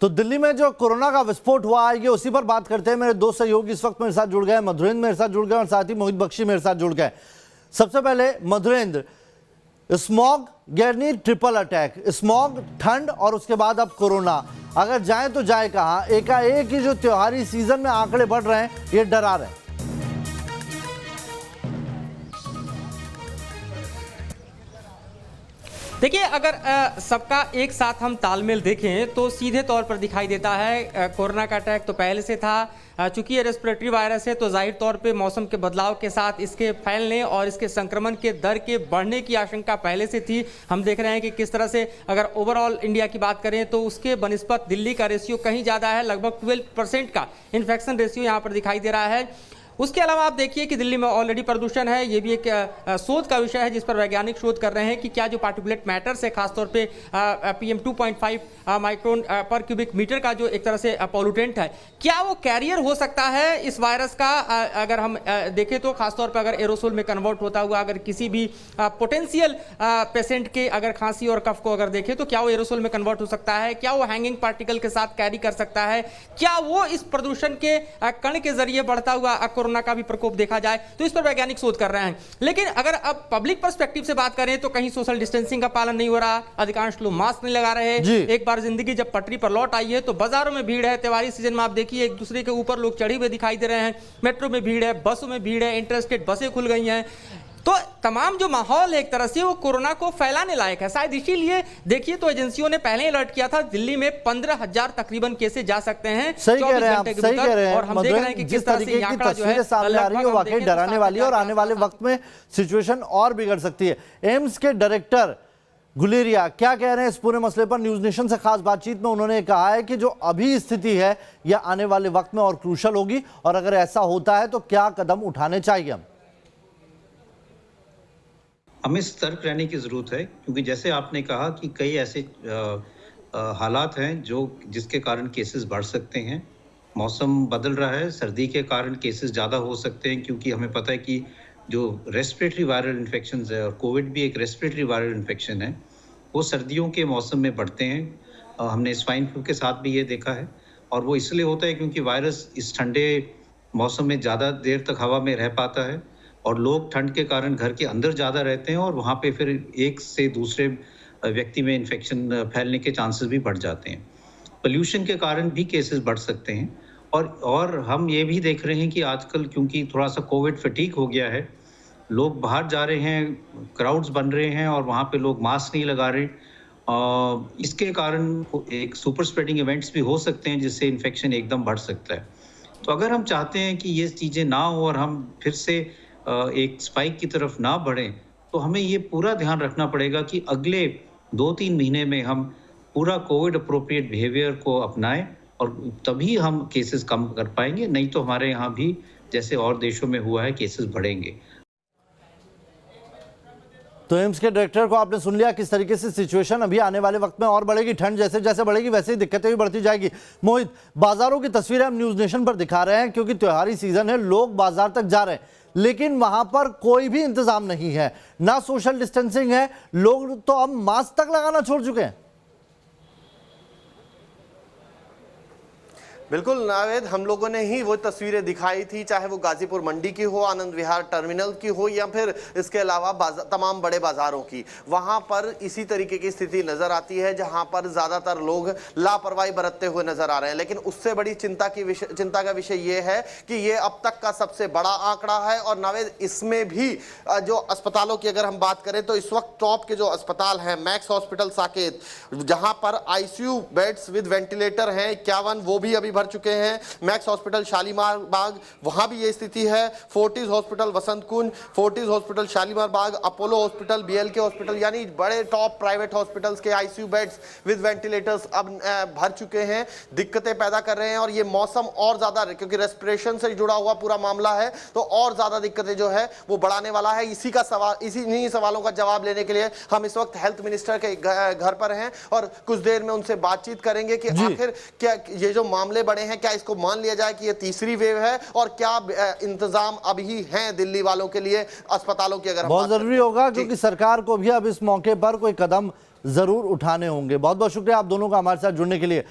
तो दिल्ली में जो कोरोना का विस्फोट हुआ है, ये उसी पर बात करते हैं। मेरे दो सहयोगी इस वक्त मेरे साथ जुड़ गए, मधुरेंद्र मेरे साथ जुड़ गए और साथ ही मोहित बख्शी मेरे साथ जुड़ गए। सबसे पहले मधुरेंद्र, स्मॉग गर्मी ट्रिपल अटैक, स्मॉग, ठंड और उसके बाद अब कोरोना, अगर जाए तो जाए कहाँ? एकाएक ही जो त्योहारी सीजन में आंकड़े बढ़ रहे हैं, ये डरा रहे हैं। देखिए, अगर सबका एक साथ हम तालमेल देखें तो सीधे तौर पर दिखाई देता है कोरोना का अटैक तो पहले से था। चूंकि ये रेस्पिरेटरी वायरस है तो जाहिर तौर पे मौसम के बदलाव के साथ इसके फैलने और इसके संक्रमण के दर के बढ़ने की आशंका पहले से थी। हम देख रहे हैं कि किस तरह से अगर ओवरऑल इंडिया की बात करें तो उसके बनिस्बत दिल्ली का रेशियो कहीं ज़्यादा है, लगभग 12% का इन्फेक्शन रेशियो यहाँ पर दिखाई दे रहा है। उसके अलावा आप देखिए कि दिल्ली में ऑलरेडी प्रदूषण है, ये भी एक शोध का विषय है जिस पर वैज्ञानिक शोध कर रहे हैं कि क्या जो पार्टिकुलेट मैटर्स है, खासतौर पे PM 2.5 माइक्रोन पर क्यूबिक मीटर का जो एक तरह से पॉल्यूटेंट है, क्या वो कैरियर हो सकता है इस वायरस का? अगर हम देखें तो खासतौर पर अगर एरोसोल में कन्वर्ट होता हुआ अगर किसी भी पोटेंशियल पेशेंट के अगर खांसी और कफ को अगर देखें तो क्या वो एरोसोल में कन्वर्ट हो सकता है? क्या वो हैंगिंग पार्टिकल के साथ कैरी कर सकता है? क्या वो इस प्रदूषण के कण के जरिए बढ़ता हुआ कोरोना का भी प्रकोप देखा जाए? तो इस पर वैज्ञानिक शोध कर रहे हैं। लेकिन अगर अब पब्लिक पर्सपेक्टिव से बात करें तो कहीं सोशल डिस्टेंसिंग का पालन नहीं हो रहा, अधिकांश लोग मास्क नहीं लगा रहे। एक बार जिंदगी जब पटरी पर लौट आई है तो बाजारों में भीड़ है। त्योहारी सीजन में आप देखिए एक दूसरे के ऊपर लोग चढ़े हुए दिखाई दे रहे हैं, मेट्रो में भीड़ है, बसों में भीड़ है, इंटरस्टेट बसें खुल गई हैं। तो तमाम जो माहौल है एक तरह से वो कोरोना को फैलाने लायक है। शायद इसीलिए देखिए तो एजेंसियों ने पहले अलर्ट किया था दिल्ली में 15,000 तकरीबन केसेस जा सकते हैं। सही कह रहे हैं आप, सही कह रहे हैं। और हम देख रहे हैं कि जिस तरीके की तस्वीरें सामने आ रही है वो वाकई डराने वाली है और आने वाले वक्त में सिचुएशन और बिगड़ सकती है। एम्स के डायरेक्टर गुलेरिया क्या कह रहे हैं इस पूरे मसले पर? न्यूज नेशन से खास बातचीत में उन्होंने कहा है कि जो अभी स्थिति है यह आने वाले वक्त में और क्रूशल होगी और अगर ऐसा होता है तो क्या कदम उठाने चाहिए? हमें सतर्क रहने की ज़रूरत है क्योंकि जैसे आपने कहा कि कई ऐसे हालात हैं जिसके कारण केसेस बढ़ सकते हैं। मौसम बदल रहा है, सर्दी के कारण केसेस ज़्यादा हो सकते हैं क्योंकि हमें पता है कि जो रेस्पिरेटरी वायरल इन्फेक्शंस है और कोविड भी एक रेस्पिरेटरी वायरल इन्फेक्शन है, वो सर्दियों के मौसम में बढ़ते हैं। हमने स्वाइन फ्लू के साथ भी ये देखा है और वो इसलिए होता है क्योंकि वायरस इस ठंडे मौसम में ज़्यादा देर तक हवा में रह पाता है और लोग ठंड के कारण घर के अंदर ज़्यादा रहते हैं और वहाँ पे फिर एक से दूसरे व्यक्ति में इन्फेक्शन फैलने के चांसेस भी बढ़ जाते हैं। पोल्यूशन के कारण भी केसेस बढ़ सकते हैं और हम ये भी देख रहे हैं कि आजकल क्योंकि थोड़ा सा कोविड फटीग हो गया है, लोग बाहर जा रहे हैं, क्राउड्स बन रहे हैं और वहाँ पे लोग मास्क नहीं लगा रहे। इसके कारण एक सुपर स्प्रेडिंग इवेंट्स भी हो सकते हैं जिससे इन्फेक्शन एकदम बढ़ सकता है। तो अगर हम चाहते हैं कि ये चीज़ें ना हो और हम फिर से एक स्पाइक की तरफ ना बढ़ें तो हमें ये पूरा ध्यान रखना पड़ेगा कि अगले 2-3 महीने में हम पूरा कोविड अप्रोप्रिएट बिहेवियर को अपनाएं और तभी हम केसेस कम कर पाएंगे। नहीं तो हमारे यहाँ भी जैसे और देशों में हुआ है केसेस बढ़ेंगे। तो एम्स के डायरेक्टर को आपने सुन लिया किस तरीके से सिचुएशन अभी आने वाले वक्त में और बढ़ेगी। ठंड जैसे जैसे बढ़ेगी वैसे ही दिक्कतें भी बढ़ती जाएगी। मोहित, बाजारों की तस्वीरें हम न्यूज नेशन पर दिखा रहे हैं क्योंकि त्योहारी सीजन है, लोग बाजार तक जा रहे हैं लेकिन वहां पर कोई भी इंतजाम नहीं है, ना सोशल डिस्टेंसिंग है, लोग तो अब मास्क तक लगाना छोड़ चुके हैं। बिल्कुल नावेद, हम लोगों ने ही वो तस्वीरें दिखाई थी, चाहे वो गाजीपुर मंडी की हो, आनंद विहार टर्मिनल की हो या फिर इसके अलावा तमाम बड़े बाजारों की। वहां पर इसी तरीके की स्थिति नजर आती है जहां पर ज्यादातर लोग लापरवाही बरतते हुए नजर आ रहे हैं। लेकिन उससे बड़ी चिंता का विषय ये है कि ये अब तक का सबसे बड़ा आंकड़ा है। और नावेद, इसमें भी जो अस्पतालों की अगर हम बात करें तो इस वक्त टॉप के जो अस्पताल हैं, मैक्स हॉस्पिटल साकेत, जहां पर ICU बेड्स विद वेंटिलेटर हैं 51, वो भी अभी भर चुके हैं। मैक्स हॉस्पिटल शालीमार बाग, वहां भी ये स्थिति है। फोर्टिस हॉस्पिटल वसंत कुंज, फोर्टिस हॉस्पिटल शालीमार बाग, अपोलो हॉस्पिटल, BLK हॉस्पिटल, यानी बड़े टॉप प्राइवेट हॉस्पिटल्स के ICU बेड्स विद वेंटिलेटर्स अब भर चुके हैं, दिक्कतें पैदा कर रहे हैं। और ये मौसम और ज्यादा, क्योंकि रेस्पिरेशन से जुड़ा हुआ पूरा मामला है, तो और ज्यादा दिक्कतें जो है वो बढ़ाने वाला है। इन्हीं सवालों का जवाब लेने के लिए हम इस वक्त हेल्थ मिनिस्टर के घर पर हैं और कुछ देर में उनसे बातचीत करेंगे कि आखिर क्या ये जो मामले बढ़े हैं, क्या इसको मान लिया जाए कि ये तीसरी वेव है और क्या इंतजाम अभी हैं दिल्ली वालों के लिए अस्पतालों की? अगर बहुत जरूरी होगा क्योंकि सरकार को भी अब इस मौके पर कोई कदम जरूर उठाने होंगे। बहुत बहुत शुक्रिया आप दोनों का हमारे साथ जुड़ने के लिए।